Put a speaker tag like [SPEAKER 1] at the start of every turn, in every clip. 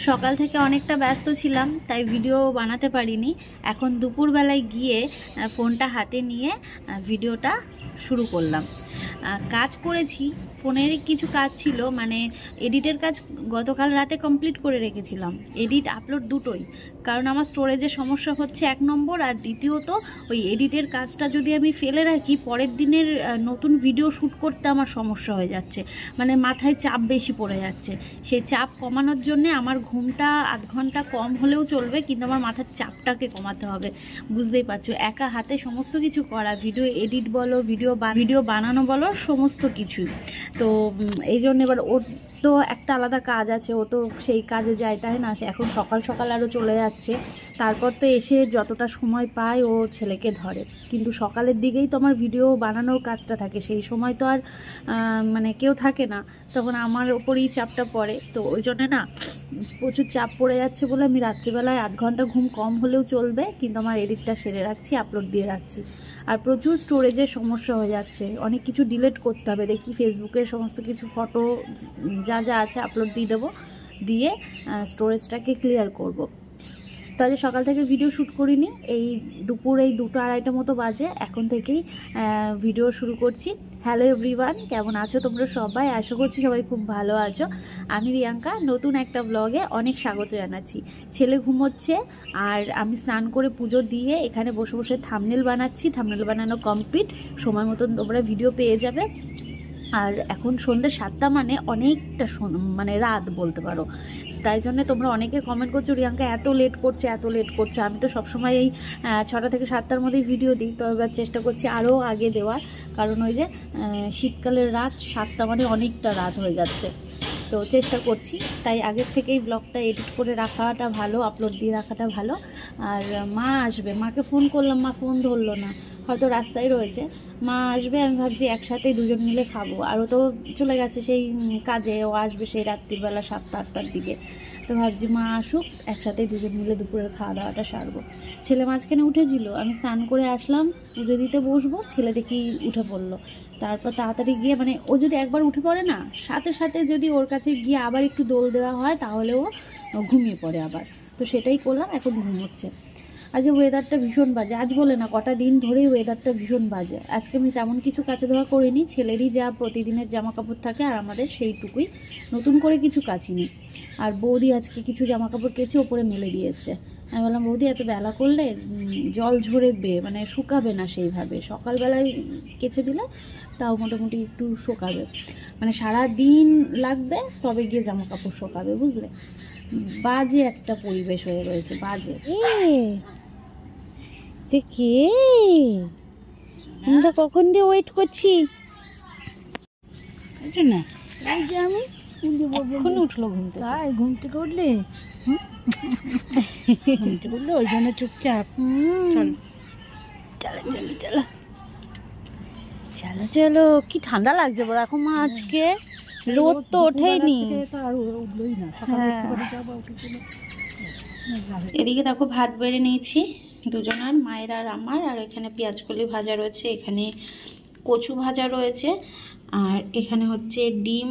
[SPEAKER 1] সকাল থেকে অনেকটা ব্যস্ত ছিলাম, তাই ভিডিও বানাতে পারিনি। এখন দুপুরবেলায় গিয়ে ফোনটা হাতে নিয়ে ভিডিওটা শুরু করলাম। কাজ করেছি, ফোনের কিছু কাজ ছিল, মানে এডিটের কাজ গতকাল রাতে কমপ্লিট করে রেখেছিলাম। এডিট আপলোড দুটোই, কারণ আমার স্টোরেজের সমস্যা হচ্ছে এক নম্বর, আর দ্বিতীয়ত ওই এডিটের কাজটা যদি আমি ফেলে রাখি পরের দিনের নতুন ভিডিও শ্যুট করতে আমার সমস্যা হয়ে যাচ্ছে, মানে মাথায় চাপ বেশি পড়ে যাচ্ছে। সেই চাপ কমানোর জন্য আমার ঘুমটা আধ ঘন্টা কম হলেও চলবে, কিন্তু আমার মাথার চাপটাকে কমাতে হবে। বুঝতেই পারছো, একা হাতে সমস্ত কিছু করা, ভিডিও এডিট বলো, ভিডিও বানানো বলো, সমস্ত কিছুই। তো এই জন্য এবার ওর তো একটা আলাদা কাজ আছে, ও তো সেই কাজে যায়, তাই না? এখন সকাল সকাল আরও চলে যাচ্ছে, তারপর তো এসে যতটা সময় পায় ও ছেলেকে ধরে। কিন্তু সকালের দিকেই তো আমার ভিডিও বানানোর কাজটা থাকে, সেই সময় তো আর মানে কেউ থাকে না, তখন আমার ওপরেই চাপটা পড়ে। তো ওই জন্যে না প্রচুর চাপ পড়ে যাচ্ছে বলে আমি রাত্রিবেলায় আধ ঘন্টা ঘুম কম হলেও চলবে, কিন্তু আমার এডিটটা সেরে রাখছি, আপলোড দিয়ে রাখছি। আর প্রচুর স্টোরেজের সমস্যা হয়ে যাচ্ছে, অনেক কিছু ডিলিট করতে হবে। দেখি ফেসবুকের সমস্ত কিছু ফটো যা যা আছে আপলোড দিয়ে দেবো, দিয়ে স্টোরেজটাকে ক্লিয়ার করব। তো আজ সকাল থেকে ভিডিও শ্যুট করিনি, এই দুপুর এই 2-2:30 মতো বাজে, এখন থেকেই ভিডিও শুরু করছি। হ্যালো এভরিওয়ান, কেমন আছো তোমরা সবাই? আশা করছি সবাই খুব ভালো আছো। আমি রিয়াঙ্কা নতুন একটা ব্লগে অনেক স্বাগত জানাচ্ছি। ছেলে ঘুমোচ্ছে আর আমি স্নান করে পুজো দিয়ে এখানে বসে বসে থাম্বনেল বানাচ্ছি। থাম্বনেল বানানো কমপ্লিট, সময় মতন তোমরা ভিডিও পেয়ে যাবে। আর এখন সন্ধ্যে 7টা, মানে অনেকটা মানে রাত বলতে পারো। তাই জন্য তোমরা অনেকে কমেন্ট করছো, রিয়াঙ্কা এত লেট করছে, এত লেট করছে। আমি তো সবসময় এই 6টা থেকে 7টার মধ্যেই ভিডিও দিই, তো এবার চেষ্টা করছি আরও আগে দেওয়ার, কারণ ওই যে শীতকালের রাত 7টা মানে অনেকটা রাত হয়ে যাচ্ছে। তো চেষ্টা করছি, তাই আগের থেকেই ব্লগটা এডিট করে রাখাটা ভালো, আপলোড দিয়ে রাখাটা ভালো। আর মা আসবে, মাকে ফোন করলাম, মা ফোন ধরলো না, হয়তো রাস্তায় রয়েছে। মা আসবে, আমি ভাবছি একসাথেই দুজন মিলে খাবো। আর ও তো চলে গেছে সেই কাজে, ও আসবে সেই রাত্রিবেলা 7টা-8টার দিকে। তো ভাবছি মা আসুক, একসাথেই দুজন মিলে দুপুরের খাওয়া দাওয়াটা সারবো। ছেলে মাঝখানে উঠেছিল, আমি স্নান করে আসলাম, পুজো দিতে বসবো, ছেলে দেখি উঠে পড়লো। তারপর তাড়াতাড়ি গিয়ে, মানে ও যদি একবার উঠে পড়ে না, সাথে সাথে যদি ওর কাছে গিয়ে আবার একটু দোল দেওয়া হয়, তাহলে ও ঘুমিয়ে পড়ে আবার। তো সেটাই করলাম, এখন ঘুমোচ্ছে। আজ ওয়েদারটা ভীষণ বাজে, আজ বলে না কটা দিন ধরেই ওয়েদারটা ভীষণ বাজে। আজকে আমি তেমন কিছু কাচা ধোয়া করিনি, ছেলেরই যা প্রতিদিনের জামা কাপড় থাকে আর আমাদের সেইটুকুই, নতুন করে কিছু কাচিনি। আর বৌদি আজকে কিছু জামা কাপড় কেচে ওপরে মেলে দিয়ে এসছে। আমি বললাম, বৌদি এত বেলা করলে জল ঝরবে, মানে শুকাবে না সেইভাবে, সকালবেলায় কেচে দিলে তাও মোটামুটি একটু শুকাবে, মানে সারা দিন লাগবে তবে গিয়ে জামা কাপড় শুকাবে, বুঝলে? বাজে একটা পরিবেশ হয়ে রয়েছে, বাজে। কে আমরা কখন দিয়ে ওয়েট করছি না, এই যে আমি এখন উঠলো ঘুম থেকে। তাই ঘুম থেকে উঠলে ঘুম থেকে উঠলো, ওই জন্য চুপচাপ। চলো চলো চলো চলো চলো চলো। কি ঠান্ডা লাগছে বলো এখন মা, আজকে রোদ তো ওঠেইনি। এদিকে দেখো ভাত বেড়ে নিয়েছি দুজনার, মায়ের আর আমার। আর এখানে পেঁয়াজকলি ভাজা রয়েছে, এখানে কচু ভাজা রয়েছে, আর এখানে হচ্ছে ডিম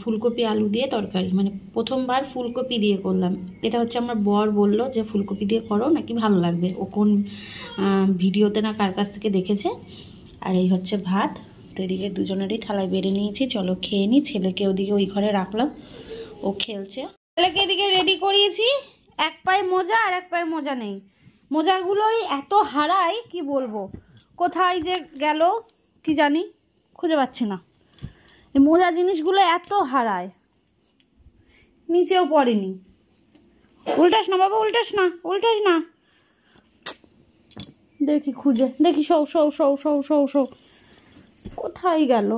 [SPEAKER 1] ফুলকপি আলু দিয়ে তরকারি, মানে প্রথমবার ফুলকপি দিয়ে করলাম। এটা হচ্ছে আমার বর বলল যে ফুলকপি দিয়ে করো নাকি ভালো লাগবে, ও কোন ভিডিওতে না কার কাছ থেকে দেখেছে। আর এই হচ্ছে ভাত। তো এদিকে দুজনেরই থালায় বেড়ে নিয়েছি, চলো খেয়ে নিই। ছেলেকে ওদিকে ওই ঘরে রাখলাম, ও খেলছে। ছেলেকে এদিকে রেডি করিয়েছি, এক পায়ে মোজা আর এক পায়ে মোজা নেই। মোজাগুলোই এত হারাই কি বলবো, কোথায় যে গেল কি জানি, খুঁজে পাচ্ছি না। এই মোজা জিনিসগুলো এত হারায়, নিচেও পড়েনি। উল্টাস না বাবা, উল্টাস না, উল্টাস না। দেখি খুঁজে দেখি, সৌ সৌ সৌ সৌ সৌ সৌ কোথায় গেল?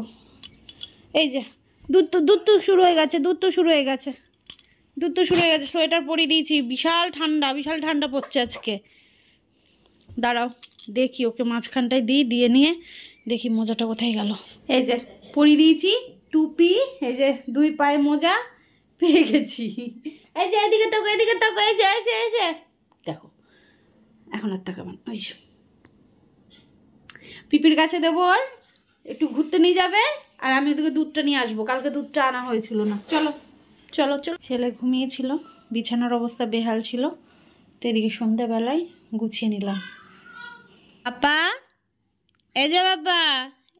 [SPEAKER 1] এই যে দুধ তো শুরু হয়ে গেছে, দুধ তো শুরু হয়ে গেছে, দুধ তো শুরু হয়ে গেছে। সোয়েটার পরিয়ে দিয়েছি, বিশাল ঠান্ডা পড়ছে আজকে। দাঁড়াও দেখি, ওকে মাঝখানটায় দিয়ে নিয়ে দেখি মোজাটা কোথায় গেল। এই যে পরিয়ে দিয়েছি টুপি, এই যে 2 পায়ে মোজা পেয়ে গেছি। এই যে এদিকে তাকো, এদিকে তাকো, এই যে এই যে এই যে দেখো, এখন আর তাকাবেন। ওই পিপির কাছে দেবো, আর একটু ঘুরতে নিয়ে যাবে, আর আমি ওদিকে দুধটা নিয়ে আসবো, কালকে দুধটা আনা হয়েছিল না। চলো চলো চলো। ছেলে ঘুমিয়েছিল, বিছানার অবস্থা বেহাল ছিল, তো এদিকে সন্ধ্যাবেলায় গুছিয়ে নিলাম। বাবা এই যে, বাবা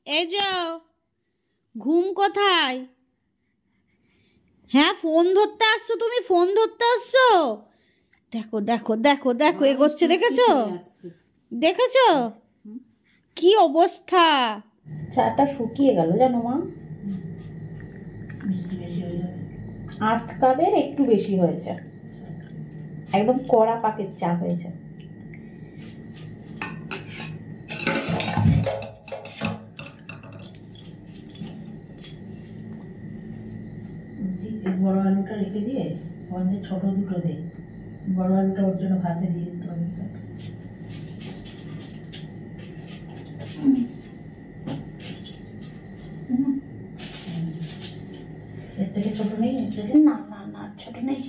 [SPEAKER 1] এই যাও, ঘুম কোথায়? হ্যাঁ ফোন ধরতে আসছো তুমি, ফোন ধরতে আসছো? দেখো দেখো দেখো দেখো এগোচ্ছে, দেখেছো দেখেছো কি অবস্থা? চাটা শুকিয়ে গেল জানো মা, 8 কাপের একটু বেশি হয়েছে, একদম কড়া পাকের চা হয়েছে।
[SPEAKER 2] বড় আলুটা রেখে দিয়ে ছোট দুটো দে, বড় আলুটা ওর জন্য ভাতে দিয়ে দিতে হবে। এর থেকে ছোট নেই?
[SPEAKER 1] না না না ছোট নেই।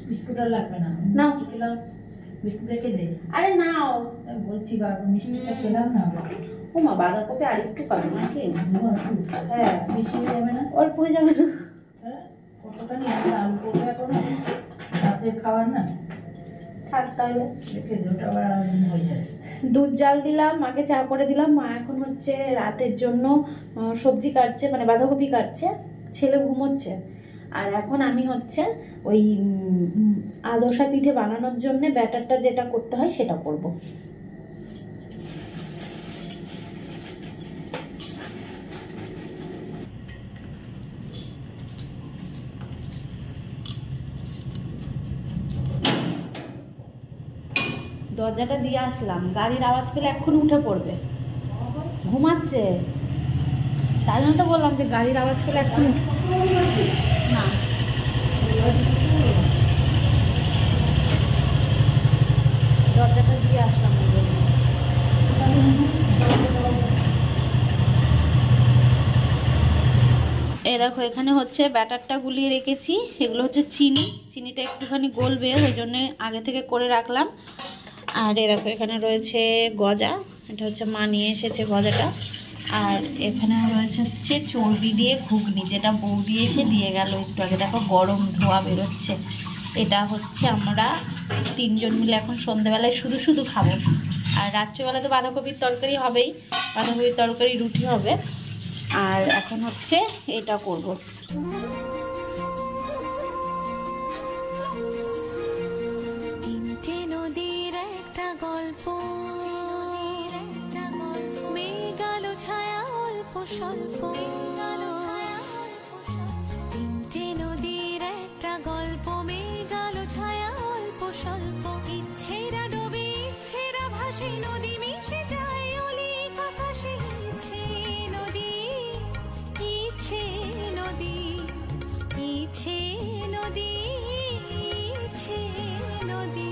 [SPEAKER 2] বিস্কুট আর লাগবে না,
[SPEAKER 1] নাও।
[SPEAKER 2] খেলাম, বিস্কুট রেখে দে।
[SPEAKER 1] আরে নাও,
[SPEAKER 2] বলছি বাবা মিষ্টিটা খেলাম না।
[SPEAKER 1] ও মা বাঁধাকপি আর একটু পাবো নাকি?
[SPEAKER 2] হ্যাঁ বেশি হয়ে যাবে না?
[SPEAKER 1] অল্প হয়ে যাবে না?
[SPEAKER 2] হ্যাঁ কতখানি আলু করবে এখন, রাতে খাওয়ার না,
[SPEAKER 1] থাক তাহলে
[SPEAKER 2] রেখে দে, ওটা আবার হয়ে যায়।
[SPEAKER 1] দুধ জাল দিলাম, মাকে চা করে দিলাম। মা এখন হচ্ছে রাতের জন্য সবজি কাটছে, মানে বাঁধাকপি কাটছে, ছেলে ঘুমোচ্ছে। আর এখন আমি হচ্ছে ওই আদোসা পিঠে বানানোর জন্য ব্যাটারটা যেটা করতে হয় সেটা করব। দরজাটা দিয়ে আসলাম, গাড়ির আওয়াজ পেলে এক্ষুনি উঠে পড়বে, ঘুমাচ্ছে। তাই জন্য তো বললাম যে গাড়ির আওয়াজ পেলে এক্ষুনি না। দরজাটা দিয়ে আসলাম। এই দেখো এখানে হচ্ছে ব্যাটারটা গুলিয়ে রেখেছি, এগুলো হচ্ছে চিনিটা একটুখানি গলবে, ওই জন্য আগে থেকে করে রাখলাম। আর এই দেখো এখানে রয়েছে গজা, এটা হচ্ছে মা নিয়ে এসেছে গজাটা। আর এখানে রয়েছে হচ্ছে চর্বি দিয়ে ঘুগনি, যেটা বৌদি এসে দিয়ে গেল একটু আগে, দেখো গরম ধোয়া বেরোচ্ছে। এটা হচ্ছে আমরা 3 জন মিলে এখন সন্ধ্যেবেলায় শুধু শুধু খাবো। আর রাত্রেবেলা তো বাঁধাকপির তরকারি হবেই, বাঁধাকপির তরকারি রুটি হবে। আর এখন হচ্ছে এটা করব।
[SPEAKER 3] তিনটে নদীর একটা গল্প, মেঘালো ছায়া অল্প স্বল্প। তিনটে নদীর একটা গল্প, মেঘালো ছায়া অল্প স্বল্প। ইচ্ছেরা ডোবে ইচ্ছেরা ভাসে, নদী মিশে যায় অলি কথা সে। ইচ্ছে নদী, ইচ্ছে নদী, ইচ্ছে নদী, ইচ্ছে নদী।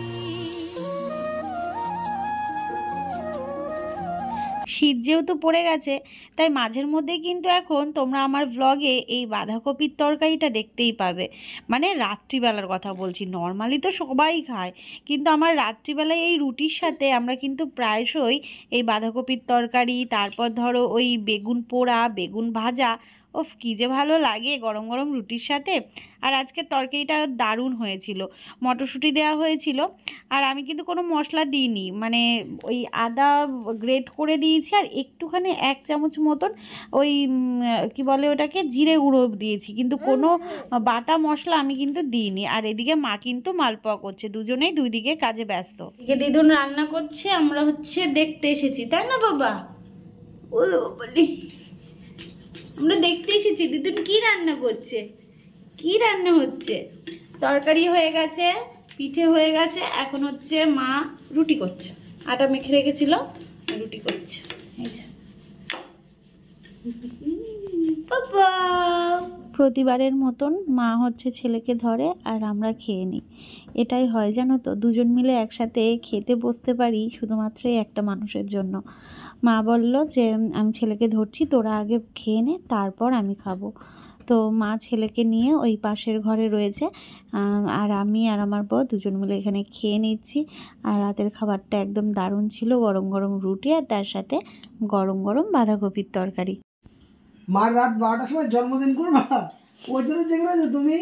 [SPEAKER 1] শীত যেহেতু পড়ে গেছে, তাই মাঝের মধ্যে কিন্তু এখন তোমরা আমার ভ্লগে এই বাঁধাকপির তরকারিটা দেখতেই পাবে। মানে রাত্রিবেলার কথা বলছি, নর্মালি তো সবাই খায়, কিন্তু আমার রাত্রিবেলায় এই রুটির সাথে আমরা কিন্তু প্রায়শই এই বাঁধাকপির তরকারি, তারপর ধরো ওই বেগুন পোড়া, বেগুন ভাজা, ওফ কী যে ভালো লাগে গরম গরম রুটির সাথে। আর আজকের তরকারিটা দারুণ হয়েছিল, মটরশুঁটি দেওয়া হয়েছিল। আর আমি কিন্তু কোনো মশলা দিইনি, মানে ওই আদা গ্রেট করে দিয়েছি, আর একটুখানি 1 চামচ মতন ওই কি বলে ওটাকে, জিরে গুঁড়ো দিয়েছি, কিন্তু কোনো বাটা মশলা আমি কিন্তু দিইনি। আর এদিকে মা কিন্তু মালপোয়া করছে, দুজনেই 2 দিকে কাজে ব্যস্ত। এদিকে দিদুন রান্না করছে, আমরা হচ্ছে দেখতে এসেছি, তাই না বাবা? ও বলি আমরা দেখতে এসেছি দিদুন কি রান্না করছে, কি রান্না হচ্ছে। তরকারি হয়ে গেছে, পিঠে হয়ে গেছে, এখন হচ্ছে মা রুটি করছে, আটা মেখে রেখেছিল, রুটি করছে। এই যে বাবা, প্রতিবারের মতন মা হচ্ছে ছেলেকে ধরে আর আমরা খেয়ে নিই। এটাই হয় জানো তো, দুজন মিলে একসাথে খেতে বসতে পারি শুধুমাত্র একটা মানুষের জন্য। মা বলল যে আমি ছেলেকে ধরছি, তোরা আগে খেয়ে নে, তারপর আমি খাবো। তো মা ছেলেকে নিয়ে ওই পাশের ঘরে রয়েছে, আর আমি আর আমার বর দুজন মিলে এখানে খেয়ে নিচ্ছি। আর রাতের খাবারটা একদম দারুণ ছিল, গরম গরম রুটি আর তার সাথে গরম গরম বাঁধাকপির তরকারি।
[SPEAKER 4] মার রাত 12টার সময় জন্মদিন করবা, ওই জন্য জেগে রয়েছো তুমি?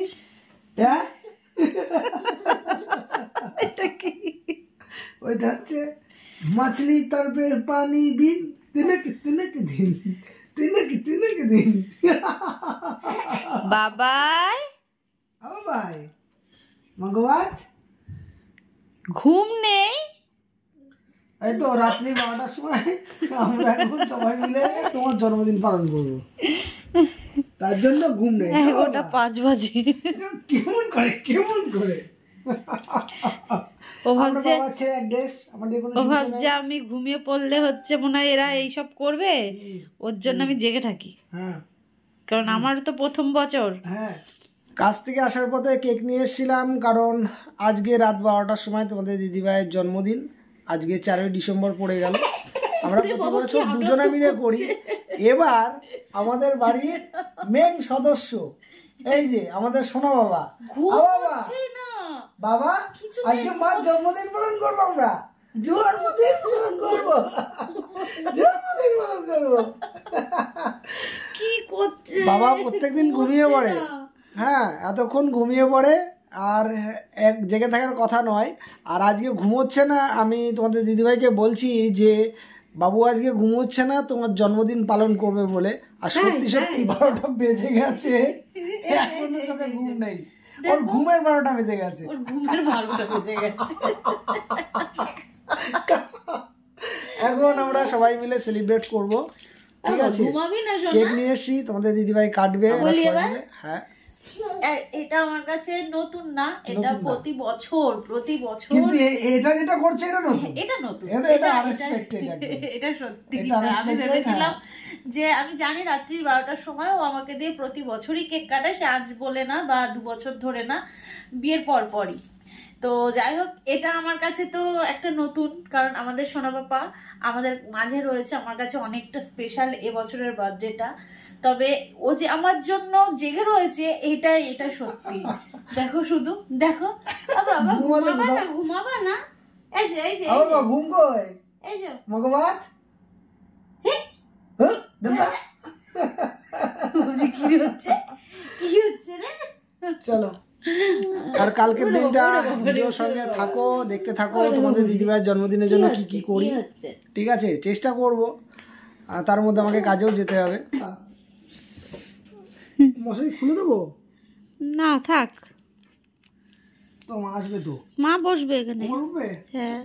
[SPEAKER 4] হ্যাঁ,
[SPEAKER 1] এটা কি?
[SPEAKER 4] ওইটা হচ্ছে মাছলি তরপে পানি বিন তিনক তিনক দিন তিনক তিনক দিন।
[SPEAKER 1] বাবাই
[SPEAKER 4] আবার ভাই মঙ্গলবার
[SPEAKER 1] ঘুম নেই?
[SPEAKER 4] এই তো রাত্রি 12টার সময় আমরা এখন সবাই মিলে তোমার জন্মদিন পালন করবো, তার জন্য ঘুম নেই।
[SPEAKER 1] ওটা 5 বাজে।
[SPEAKER 4] কেমন করে কেমন করে
[SPEAKER 1] ও ভাবছে
[SPEAKER 4] আমি
[SPEAKER 1] ঘুমিয়ে পড়লে হচ্ছে মনে হয় এরা এইসব করবে, ওর জন্য আমি জেগে থাকি।
[SPEAKER 4] হ্যাঁ,
[SPEAKER 1] কারণ আমার তো প্রথম বছর।
[SPEAKER 4] হ্যাঁ, কাজ থেকে আসার পথে কেক নিয়ে এসেছিলাম, কারণ আজকে রাত 12টার সময় তোমাদের দিদিভাইয়ের জন্মদিন। আজকে 4ই ডিসেম্বর পড়ে গেল। আমরা প্রতি বছর দুজনে মিলে করি। এবার আমাদের বাড়ির মেন সদস্য এই যে আমাদের সোনা বাবা, বাবা আজকে মার জন্মদিন পালন করবো, আমরা জন্মদিন পালন করবো, জন্মদিন পালন করবো।
[SPEAKER 1] কি করছে
[SPEAKER 4] বাবা প্রত্যেকদিন ঘুমিয়ে পড়ে, হ্যাঁ এতক্ষণ ঘুমিয়ে পড়ে, আর এক জেগে থাকার কথা নয়। আর আজকে ঘুমোচ্ছে না, আমি তোমাদের দিদিভাইকে বলছি যে বাবু আজকে ঘুমোচ্ছে না তোমার জন্মদিন পালন করবে বলে, আর সত্যি সত্যি 12টা বেজে গেছে, এখনো চোখে ঘুম নেই, ওর ঘুমের 12টা বেজে গেছে,
[SPEAKER 1] ওর ঘুমের 12টা বেজে গেছে।
[SPEAKER 4] এখন আমরা সবাই মিলে সেলিব্রেট করব, ঠিক আছে?
[SPEAKER 1] ঘুমাবি না সোনা?
[SPEAKER 4] কেক নিয়ে এসেছি, তোমাদের দিদিভাই কাটবে। হ্যাঁ,
[SPEAKER 1] এটা আমার কাছে নতুন না, এটা প্রতি বছর
[SPEAKER 4] কিন্তু এটা যেটা করছে এটা নতুন,
[SPEAKER 1] এটা নতুন,
[SPEAKER 4] এটা আনএক্সপেক্টেড একদম,
[SPEAKER 1] এটা সত্যি।
[SPEAKER 4] এটা
[SPEAKER 1] আমি ভেবেছিলাম যে আমি জানি রাত্রি 12টার সময় ও আমাকে দিয়ে প্রতি বছরই কেক কাটায়, সে আজ বলে না বা 2 বছর ধরে না, বিয়ের পরই। তো যাই হোক, এটা আমার কাছে তো একটা নতুন, কারণ আমাদের সোনা বাবা আমাদের মাঝে রয়েছে, আমার কাছে অনেকটা স্পেশাল এবছরের বার্থডেটা। তবে ও যে আমার জন্য জেগে রয়েছে এটা সত্যি। দেখো শুধু দেখো, বাবা ঘুমাবা না, এই যে
[SPEAKER 4] ঘুম কই,
[SPEAKER 1] এই যে
[SPEAKER 4] মগবাত
[SPEAKER 1] কি হচ্ছে রে?
[SPEAKER 4] চলো, আর কালকের দিনটা ভিডিওর সঙ্গে থাকো, দেখতে থাকো তোমাদের দিদিভাইয়ের জন্মদিনের জন্য কি কি করি, ঠিক আছে? চেষ্টা করব, তার মধ্যে আমাকে কাজেও যেতে হবে। মশারি খুলে দেবো
[SPEAKER 1] না, থাক,
[SPEAKER 4] তো মা আসবে, তো
[SPEAKER 1] মা বসবে এখানে।
[SPEAKER 4] হ্যাঁ,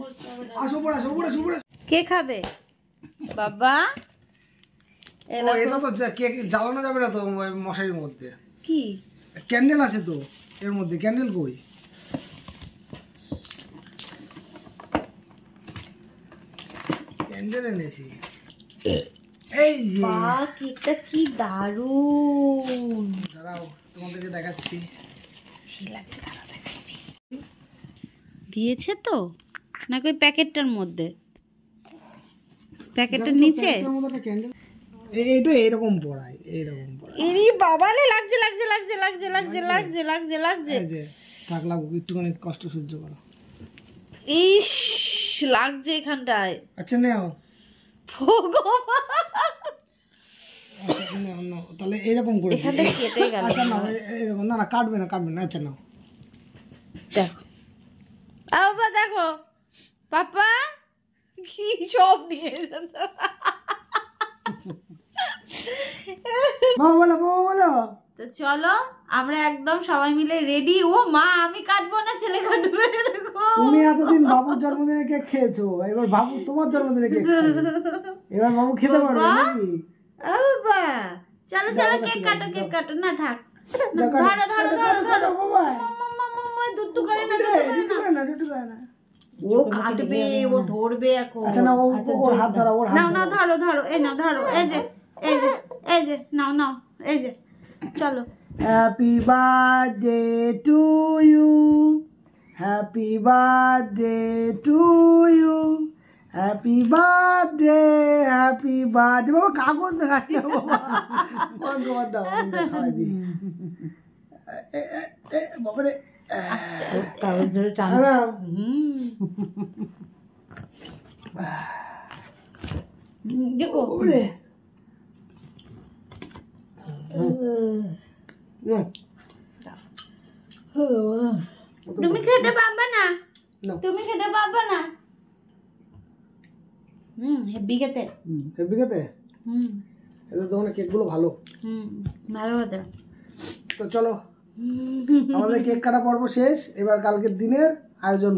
[SPEAKER 4] আসো পড়ে, আসো পড়ে, আসো পড়ে।
[SPEAKER 1] কে খাবে বাবা?
[SPEAKER 4] এটা তো কেক জ্বালানো যাবে না তো মশারির মধ্যে,
[SPEAKER 1] কি
[SPEAKER 4] ক্যান্ডেল আছে তো এর মধ্যে, ক্যান্ডেল কই? ক্যান্ডেল এনেছি, এই যে
[SPEAKER 1] কেকটা কি দারুণ,
[SPEAKER 4] দাঁড়াও তোমাদেরকে দেখাচ্ছি।
[SPEAKER 1] দিয়েছে তো নাকি ওই প্যাকেটটার মধ্যে, প্যাকেটের নিচে?
[SPEAKER 4] এইটা এরকম পড়ায়, এইরকম পড়ায়।
[SPEAKER 1] এরি বাবালে, লাগছে লাগছে লাগছে লাগছে লাগছে লাগছে লাগছে লাগছে,
[SPEAKER 4] এই যে থাক, লাগু, একটুখানি কষ্ট সহ্য করো।
[SPEAKER 1] ইস, লাগছে এখানটায়।
[SPEAKER 4] আচ্ছা নাও,
[SPEAKER 1] ভগবান,
[SPEAKER 4] তাহলে এরকম করে
[SPEAKER 1] এখানটা কেটে গেল।
[SPEAKER 4] আচ্ছা না, এরকম না, না কাটবে না, কাটবে না। আচ্ছা নাও,
[SPEAKER 1] দেখো বাবা, দেখো পাপা কি সব নিয়ে
[SPEAKER 4] বাবা বলো, বাবা বলো।
[SPEAKER 1] তো চলো আমরা একদম সবাই মিলে রেডি। ও মা, আমি কাটবো না, ছেলে কাটবে।
[SPEAKER 4] তুমি এতদিন বাবুর জন্মদিনে কেক খেয়েছো, এবার বাবু তোমার জন্মদিনে কেক খাবে, এবার বাবু খেতে পারবে নাকি?
[SPEAKER 1] বাবা চলো চলো, কেক কাটো, কেক কাটো। না থাক, ধরো ধরো ধরো ধরো, দুধ করে না, ও কাটবে, ও ধরবে এখন।
[SPEAKER 4] আচ্ছা না, ওর হাত ধরো, ওর হাত
[SPEAKER 1] নাও নাও, ধরো ধরো, এই নাও ধরো, এই যে এই যে এই যে, নাও নাও, এই যে চলো।
[SPEAKER 4] Happy birthday to you, happy birthday to you, happy birthday বাবা কাগজ দেখাই না বাবা পঙ্কমার দাও আমি খাওয়াই দিই বাবারে
[SPEAKER 2] কাগজ ধরে টান দেখো
[SPEAKER 1] তুমি খেতে পারবে না তুমি খেতে পারবে না হেভি খেতে
[SPEAKER 4] হেভি খেতে এদের দোকানে কেকগুলো ভালো
[SPEAKER 1] ভালো খেতে
[SPEAKER 4] তো চলো আমাদের কেক কাটা পর্ব শেষ এবার কালকের দিনের আয়োজন